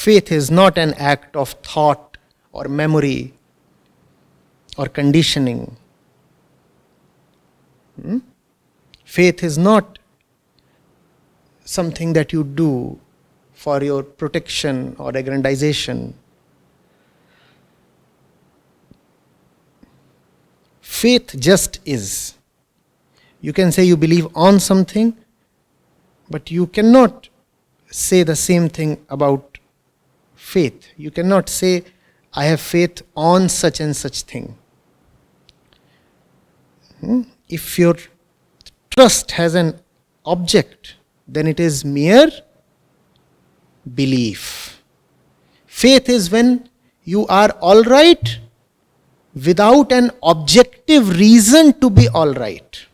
faith is not an act of thought or memory or conditioning. Faith is not something that you do for your protection or aggrandization. Faith just is. You can say you believe on something, but you cannot say the same thing about faith. You cannot say, I have faith on such and such thing. If your trust has an object, then it is mere belief. Faith is when you are all right without an objective reason to be all right.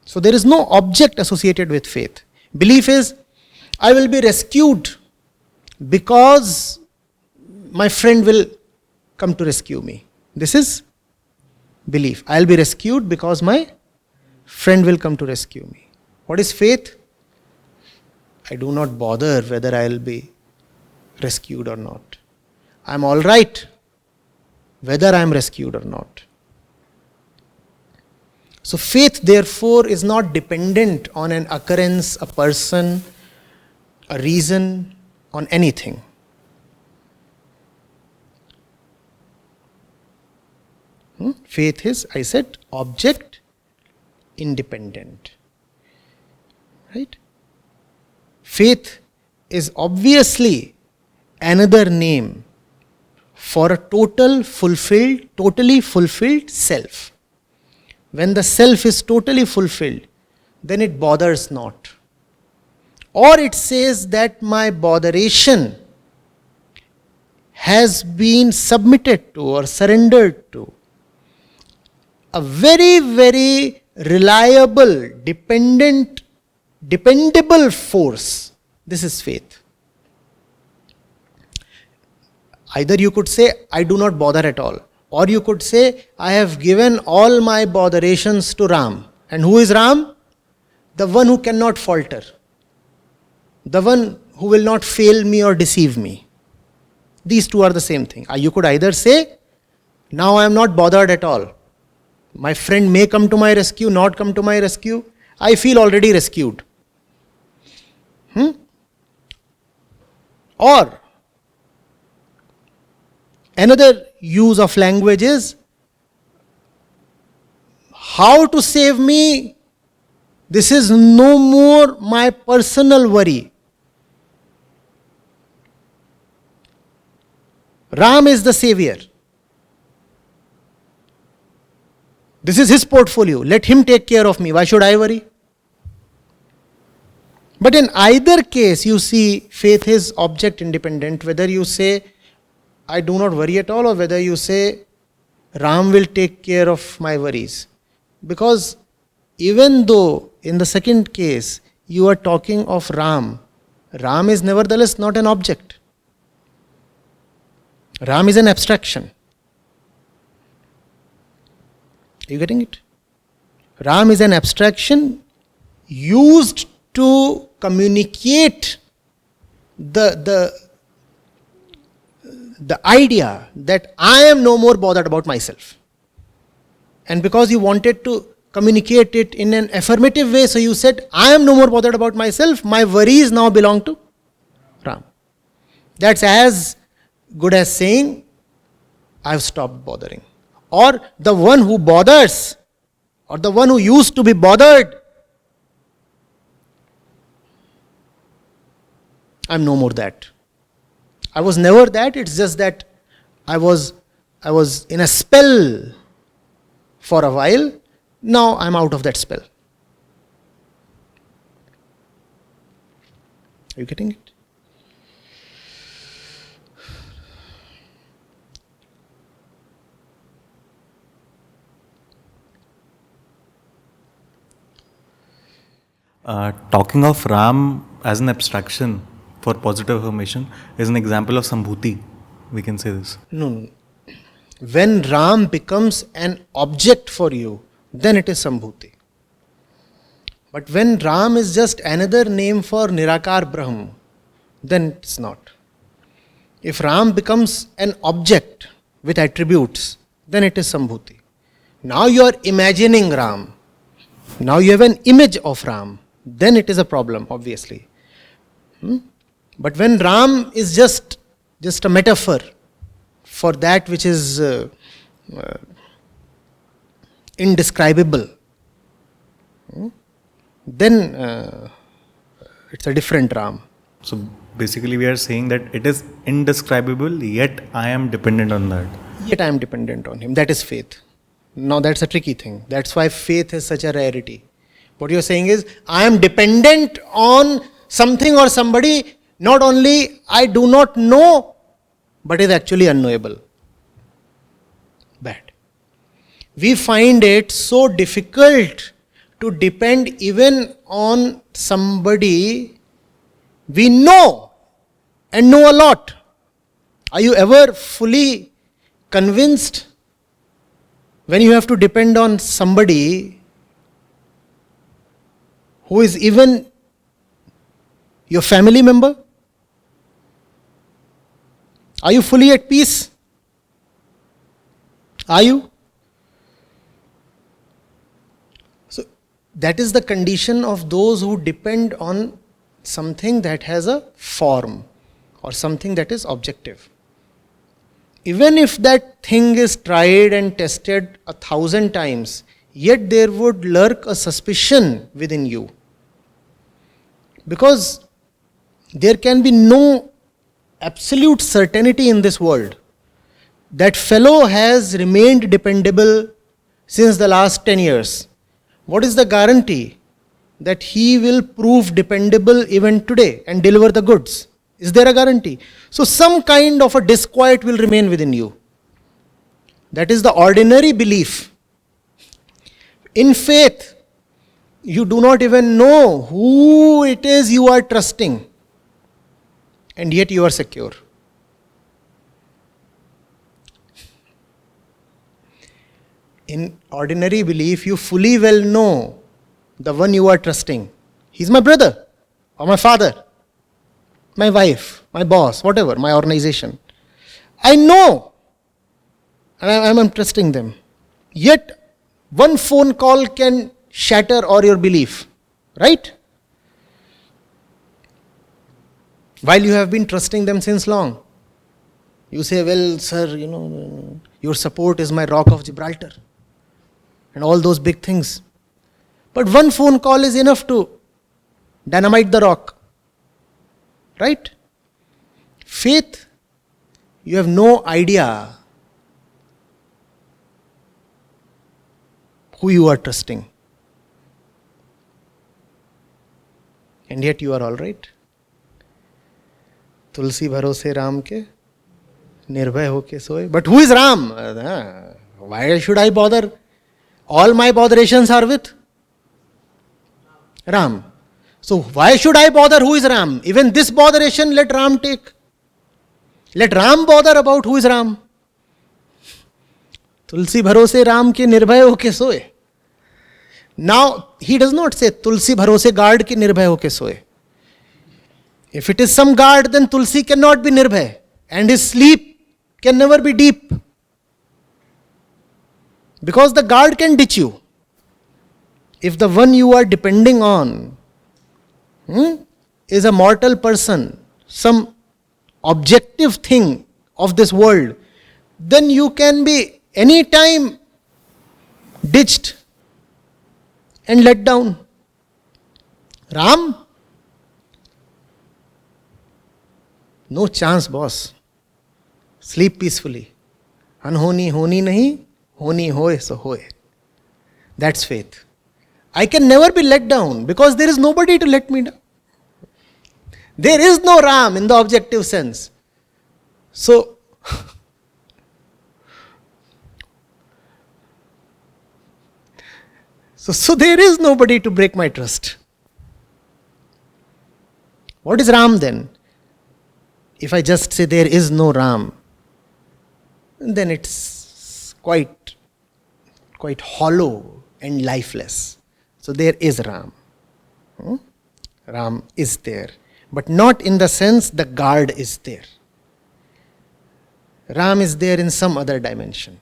So there is no object associated with faith. Belief is, I will be rescued because my friend will come to rescue me. This is belief. I will be rescued because my friend will come to rescue me. What is faith? I do not bother whether I will be rescued or not. I am all right whether I am rescued or not. So faith, therefore, is not dependent on an occurrence, a person, a reason, on anything. Faith is, I said, object independent. Right? Faith is obviously another name for a totally fulfilled self. When the self is totally fulfilled, then it bothers not. Or it says that my botheration has been submitted to or surrendered to a very, very reliable, dependable force. This is faith. Either you could say, I do not bother at all. Or you could say, I have given all my botherations to Ram. And who is Ram? The one who cannot falter. The one who will not fail me or deceive me. These two are the same thing. You could either say, now I am not bothered at all. My friend may come to my rescue, not come to my rescue. I feel already rescued. Or another use of language is, how to save me? This is no more my personal worry. Ram is the savior. This is his portfolio. Let him take care of me. Why should I worry? But in either case, you see, faith is object independent. Whether you say, I do not worry at all, or whether you say, Ram will take care of my worries. Because even though in the second case, you are talking of Ram, Ram is nevertheless not an object. Ram is an abstraction. Are you getting it? Ram is an abstraction used to communicate the idea that I am no more bothered about myself. And because you wanted to communicate it in an affirmative way, so you said, I am no more bothered about myself, my worries now belong to Ram. That's as good as saying, I've stopped bothering. Or the one who bothers, or the one who used to be bothered, I'm no more that. I was never that, it's just that I was in a spell for a while, now I'm out of that spell. Are you getting it? Talking of Ram as an abstraction for positive affirmation is an example of Sambhuti. We can say this. No. When Ram becomes an object for you, then it is Sambhuti. But when Ram is just another name for Nirakar Brahm, then it's not. If Ram becomes an object with attributes, then it is Sambhuti. Now you are imagining Ram. Now you have an image of Ram. Then it is a problem, obviously. But when Ram is just a metaphor for that which is indescribable, then it's a different Ram. So basically we are saying that it is indescribable, yet I am dependent on that. Yet I am dependent on him. That is faith. Now that's a tricky thing. That's why faith is such a rarity. What you're saying is, I am dependent on something or somebody, not only I do not know, but is actually unknowable. Bad. We find it so difficult to depend even on somebody we know and know a lot. Are you ever fully convinced when you have to depend on somebody who is even your family member? Are you fully at peace? Are you? So that is the condition of those who depend on something that has a form or something that is objective. Even if that thing is tried and tested 1,000 times, yet there would lurk a suspicion within you. Because there can be no absolute certainty in this world. That fellow has remained dependable since the last 10 years. What is the guarantee that he will prove dependable even today and deliver the goods? Is there a guarantee? So some kind of a disquiet will remain within you. That is the ordinary belief. In faith, you do not even know who it is you are trusting, and yet you are secure. In ordinary belief, you fully well know the one you are trusting. He's my brother, or my father, my wife, my boss, whatever, my organization. I know, and I am trusting them. Yet, one phone call can shatter all your belief, right? While you have been trusting them since long. You say, well, sir, your support is my rock of Gibraltar. And all those big things. But one phone call is enough to dynamite the rock. Right? Faith, you have no idea who you are trusting. And yet you are all right. तुलसी भरोसे राम के निर्भय होके सोए. But who is Ram? Why should I bother? All my botherations are with Ram. So why should I bother who is Ram? Even this botheration let Ram take. Let Ram bother about who is Ram. तुलसी भरोसे राम के निर्भय होके सोए. Now he does not say तुलसी भरोसे guard के निर्भय होके सोए. If it is some guard, then Tulsi cannot be nirbhay, and his sleep can never be deep. Because the guard can ditch you. If the one you are depending on is a mortal person, some objective thing of this world, then you can be anytime ditched and let down. Ram? No chance, boss. Sleep peacefully. Anhoni honi nahi, honi hoye so hoye. That's faith. I can never be let down because there is nobody to let me down. There is no Ram in the objective sense. So there is nobody to break my trust. What is Ram then? If I just say there is no Ram, then it's quite hollow and lifeless. So there is Ram. Ram is there. But not in the sense the guard is there. Ram is there in some other dimension.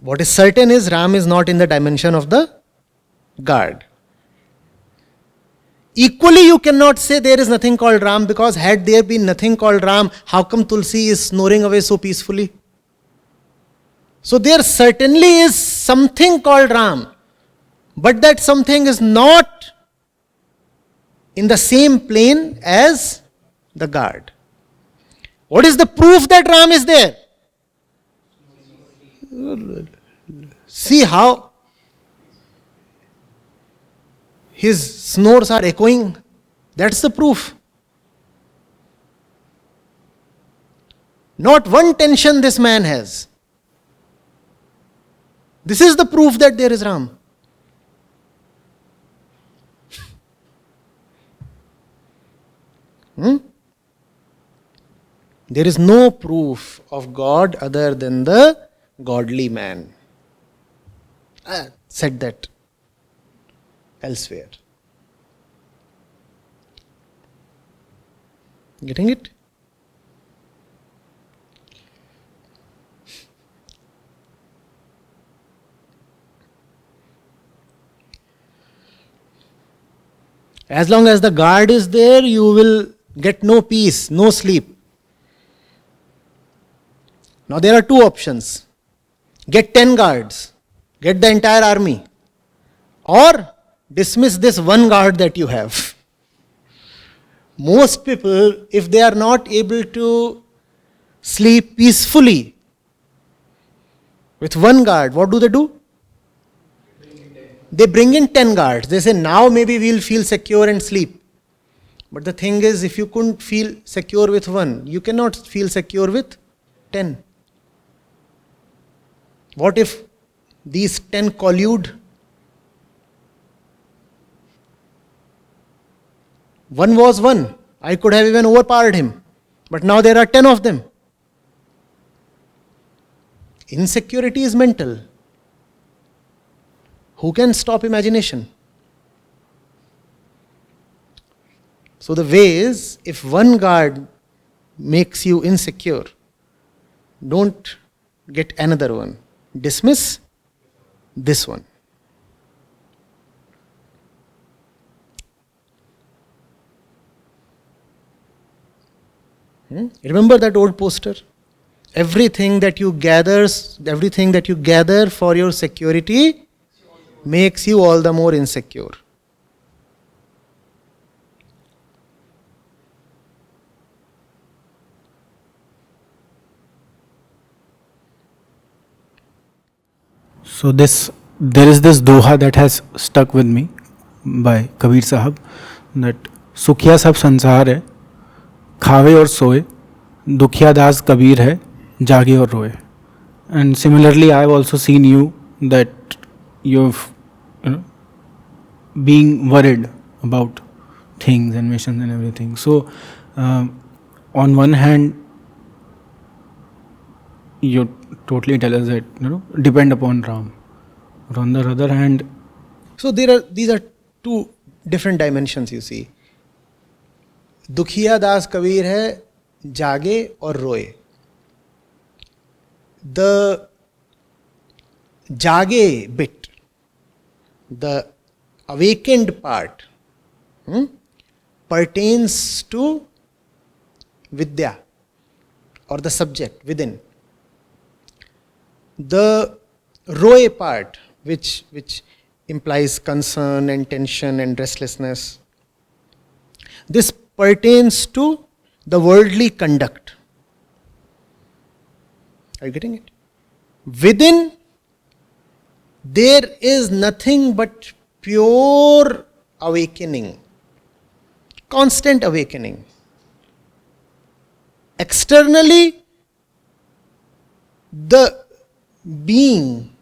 What is certain is Ram is not in the dimension of the guard. Equally, you cannot say there is nothing called Ram, because had there been nothing called Ram, how come Tulsi is snoring away so peacefully? So there certainly is something called Ram, but that something is not in the same plane as the guard. What is the proof that Ram is there? See how his snores are echoing. That's the proof. Not one tension this man has. This is the proof that there is Ram. There is no proof of God other than the godly man. I said that elsewhere. Getting it? As long as the guard is there, you will get no peace, no sleep. Now there are two options. Get 10 guards, get the entire army, or dismiss this one guard that you have. Most people, if they are not able to sleep peacefully with one guard, what do? They bring in 10 guards. They say, now maybe we'll feel secure and sleep. But the thing is, if you couldn't feel secure with one, you cannot feel secure with 10. What if these 10 collude? One was one. I could have even overpowered him. But now there are 10 of them. Insecurity is mental. Who can stop imagination? So the way is, if one guard makes you insecure, don't get another one. Dismiss this one. Remember that old poster? Everything that you gather for your security makes you all the more insecure. So there is this doha that has stuck with me by Kabir Sahab, that सुखिया सब संसार है, खावे और सोए, दुखिया दास कबीर है, जागे और रोए. And similarly, I have also seen you that you've being worried about things and missions and everything. So on one hand, you totally tell us that depend upon Ram. But on the other hand, so these are two different dimensions, you see. दुखिया दास कबीर है, जागे और रोए. The jage bit, the awakened part, pertains to Vidya or the subject within. The roe part, which implies concern and tension and restlessness, this pertains to the worldly conduct. Are you getting it? Within, there is nothing but pure awakening, constant awakening. Externally, the being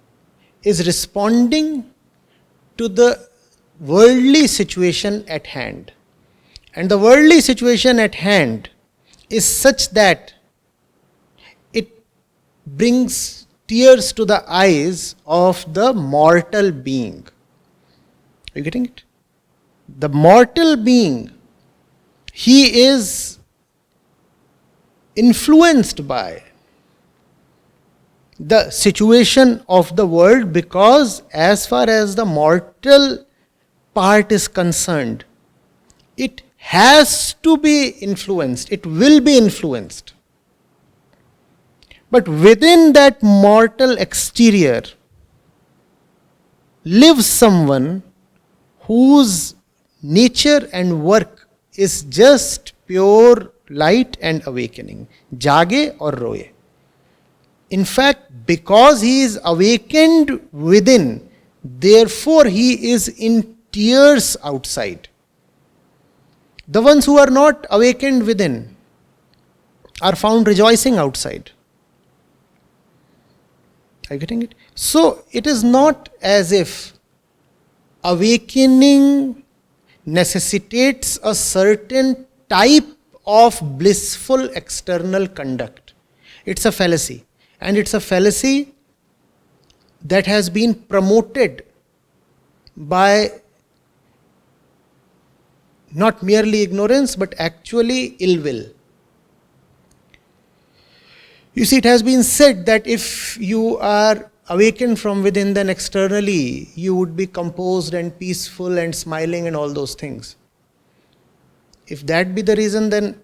is responding to the worldly situation at hand. And the worldly situation at hand is such that it brings tears to the eyes of the mortal being. Are you getting it? The mortal being, he is influenced by the situation of the world, because as far as the mortal part is concerned, it has to be influenced, it will be influenced. But within that mortal exterior lives someone whose nature and work is just pure light and awakening. Jage or roye. In fact, because he is awakened within, therefore he is in tears outside. The ones who are not awakened within are found rejoicing outside. Are you getting it? So it is not as if awakening necessitates a certain type of blissful external conduct. It's a fallacy. And it's a fallacy that has been promoted by not merely ignorance but actually ill will. You see, it has been said that if you are awakened from within, then externally you would be composed and peaceful and smiling and all those things. If that be the reason, then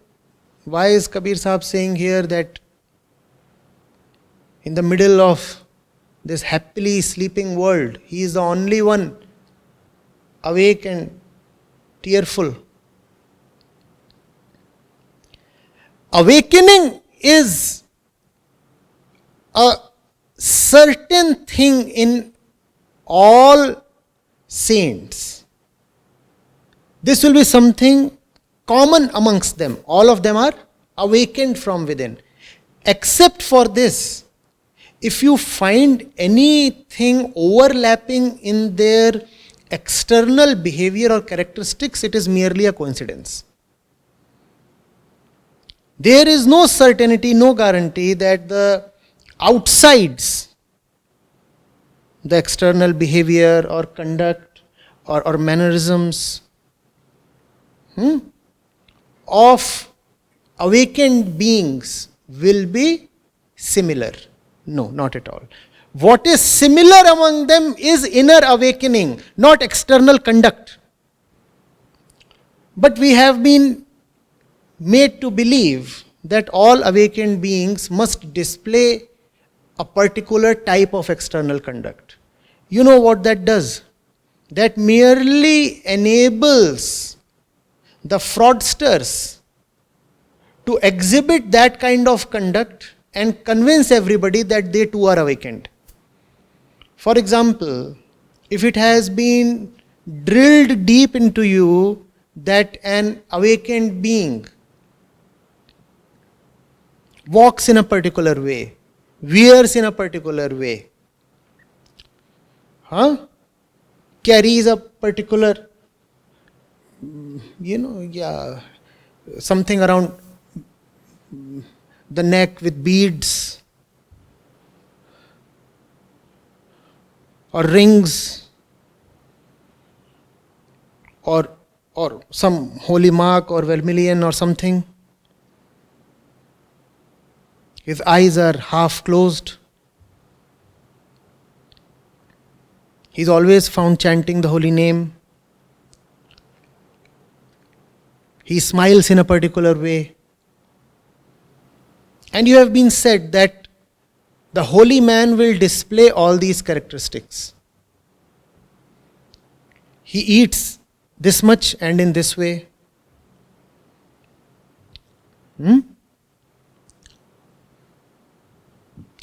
why is Kabir Sahib saying here that in the middle of this happily sleeping world, he is the only one awake and tearful? Awakening is a certain thing in all saints. This will be something common amongst them. All of them are awakened from within. Except for this, if you find anything overlapping in their external behavior or characteristics, it is merely a coincidence. There is no certainty, no guarantee that the outsides, the external behavior or conduct or mannerisms of awakened beings will be similar. No, not at all. What is similar among them is inner awakening, not external conduct. But we have been made to believe that all awakened beings must display a particular type of external conduct. You know what that does? That merely enables the fraudsters to exhibit that kind of conduct and convince everybody that they too are awakened. For example, if it has been drilled deep into you that an awakened being walks in a particular way, wears in a particular way, carries a particular, something around the neck with beads or rings or some holy mark or vermilion or something. His eyes are half closed. He's always found chanting the holy name. He smiles in a particular way. And you have been said that the holy man will display all these characteristics. He eats this much and in this way.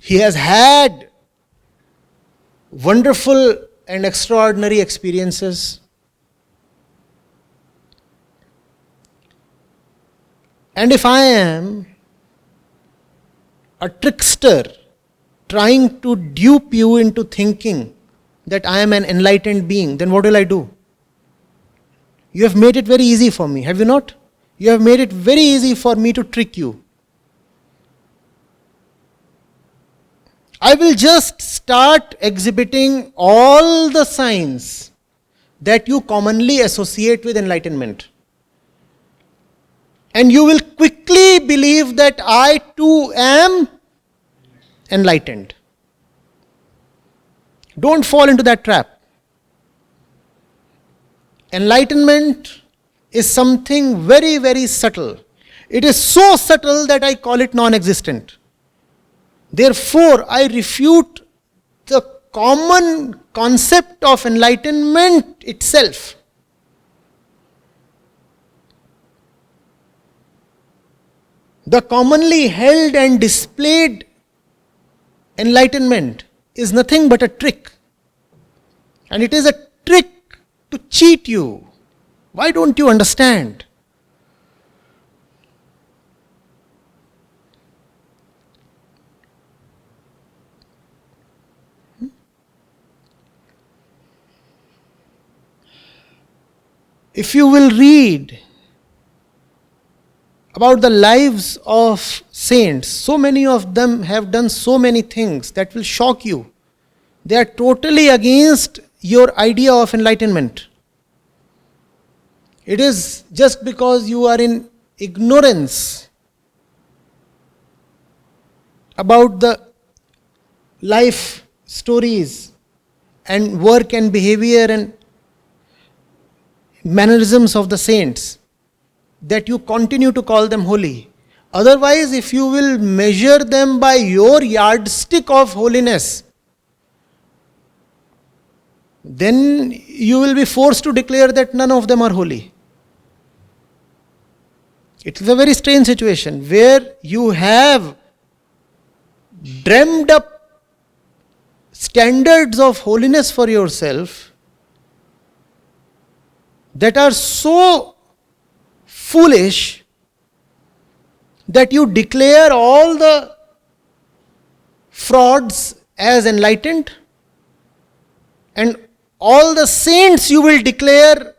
He has had wonderful and extraordinary experiences. And if I am a trickster trying to dupe you into thinking that I am an enlightened being, then what will I do? You have made it very easy for me, have you not? You have made it very easy for me to trick you. I will just start exhibiting all the signs that you commonly associate with enlightenment. And you will quickly believe that I too am enlightened. Don't fall into that trap. Enlightenment is something very, very subtle. It is so subtle that I call it non-existent. Therefore, I refute the common concept of enlightenment itself. The commonly held and displayed enlightenment is nothing but a trick. And it is a trick to cheat you. Why don't you understand? If you will read about the lives of saints, so many of them have done so many things that will shock you. They are totally against your idea of enlightenment. It is just because you are in ignorance about the life stories and work and behavior and mannerisms of the saints that you continue to call them holy. Otherwise, if you will measure them by your yardstick of holiness, then you will be forced to declare that none of them are holy. It is a very strange situation where you have dreamed up standards of holiness for yourself that are so foolish that you declare all the frauds as enlightened, and all the saints you will declare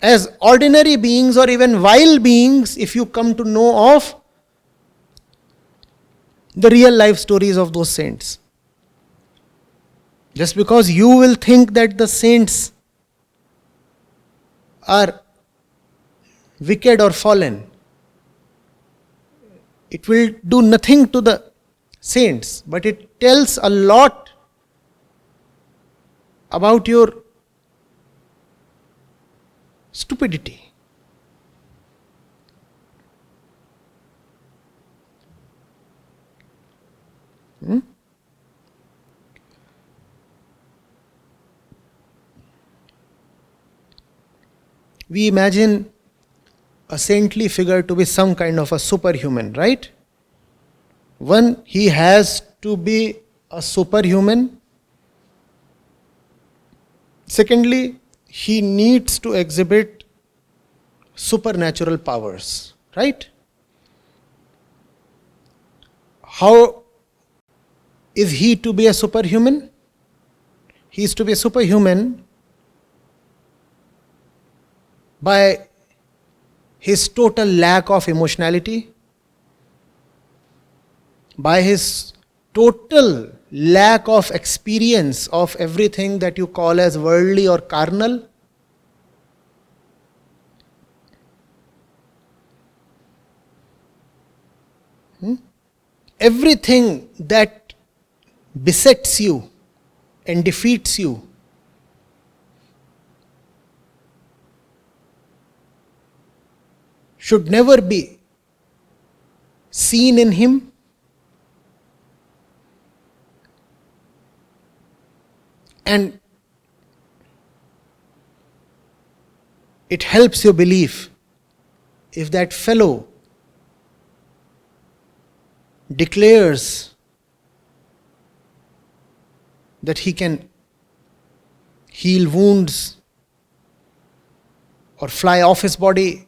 as ordinary beings or even vile beings if you come to know of the real life stories of those saints. Just because you will think that the saints are wicked or fallen, it will do nothing to the saints, but it tells a lot about your stupidity. We imagine a saintly figure to be some kind of a superhuman, right? One, he has to be a superhuman. Secondly, he needs to exhibit supernatural powers, right? How is he to be a superhuman? He is to be a superhuman by his total lack of emotionality, by his total lack of experience of everything that you call as worldly or carnal. Everything that besets you and defeats you should never be seen in him. And it helps your belief if that fellow declares that he can heal wounds or fly off his body.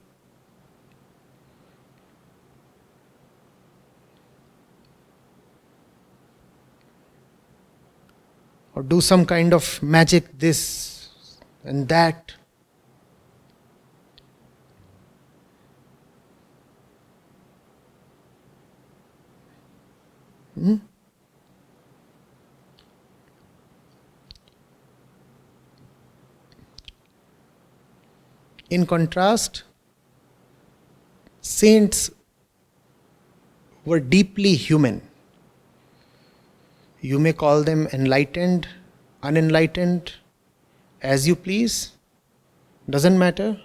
Or do some kind of magic, this and that. In contrast, saints were deeply human. You may call them enlightened, unenlightened, as you please. Doesn't matter.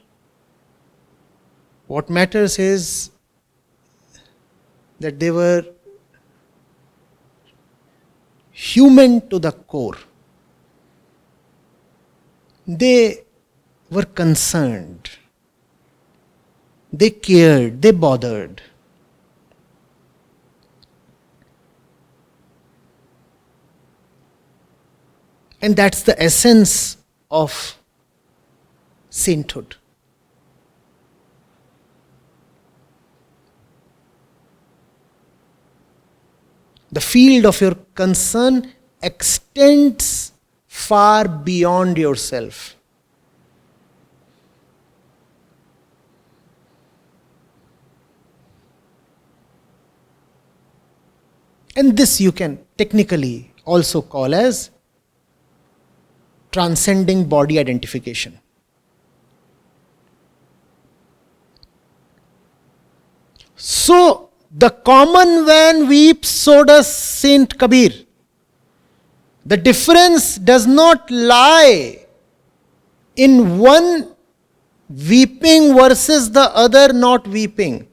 What matters is that they were human to the core. They were concerned. They cared. They bothered. And that's the essence of sainthood. The field of your concern extends far beyond yourself. And this you can technically also call as transcending body identification. So, the common man weeps, so does Saint Kabir. The difference does not lie in one weeping versus the other not weeping.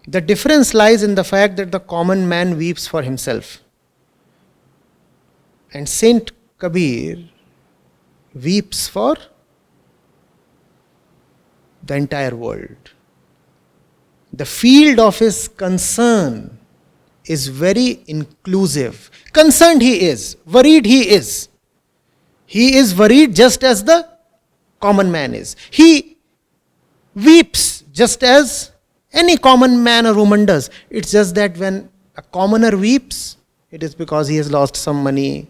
The difference lies in the fact that the common man weeps for himself. And Saint Kabir weeps for the entire world. The field of his concern is very inclusive. Concerned he is, worried he is. He is worried just as the common man is. He weeps just as any common man or woman does. It's just that when a commoner weeps, it is because he has lost some money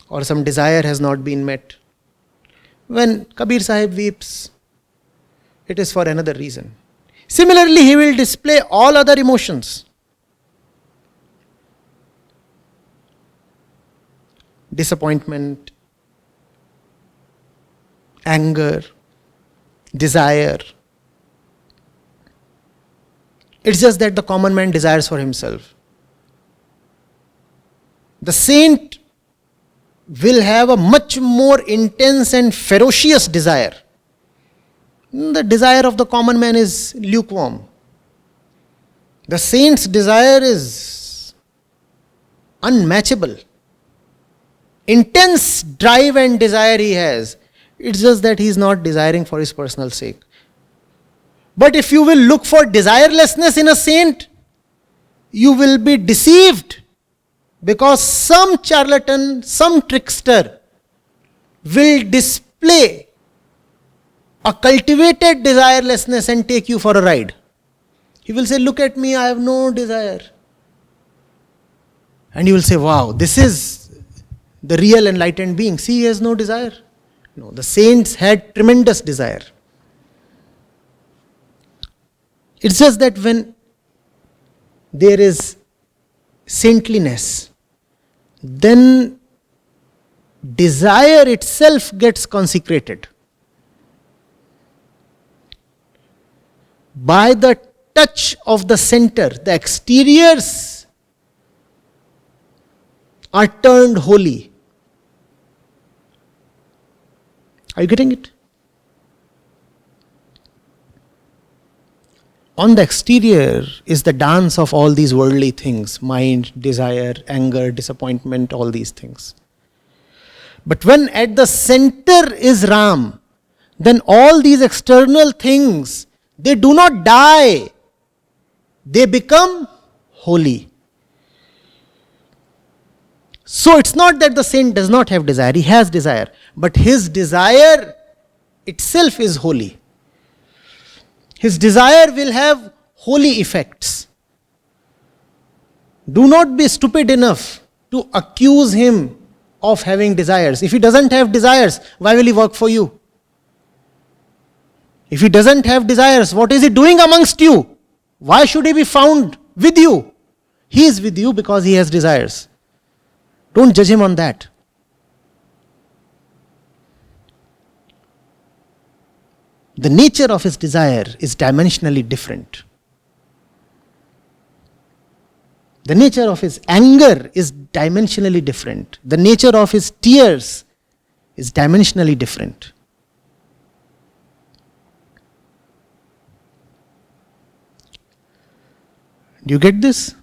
or some desire has not been met. When Kabir Sahib weeps, it is for another reason. Similarly, he will display all other emotions. Disappointment, anger, desire. It's just that the common man desires for himself. The saint will have a much more intense and ferocious desire. The desire of the common man is lukewarm. The saint's desire is unmatchable. Intense drive and desire he has. It's just that he is not desiring for his personal sake. But if you will look for desirelessness in a saint, you will be deceived, because some charlatan, some trickster will display a cultivated desirelessness and take you for a ride. He will say, look at me, I have no desire. And you will say, wow, this is the real enlightened being. See, he has no desire. No, the saints had tremendous desire. It's just that when there is saintliness, then desire itself gets consecrated. By the touch of the center, the exteriors are turned holy. Are you getting it? On the exterior is the dance of all these worldly things, mind, desire, anger, disappointment, all these things. But when at the center is Ram, then all these external things, they do not die. They become holy. So it's not that the saint does not have desire, he has desire. But his desire itself is holy. His desire will have holy effects. Do not be stupid enough to accuse him of having desires. If he doesn't have desires, why will he work for you? If he doesn't have desires, what is he doing amongst you? Why should he be found with you? He is with you because he has desires. Don't judge him on that. The nature of his desire is dimensionally different. The nature of his anger is dimensionally different. The nature of his tears is dimensionally different. Do you get this?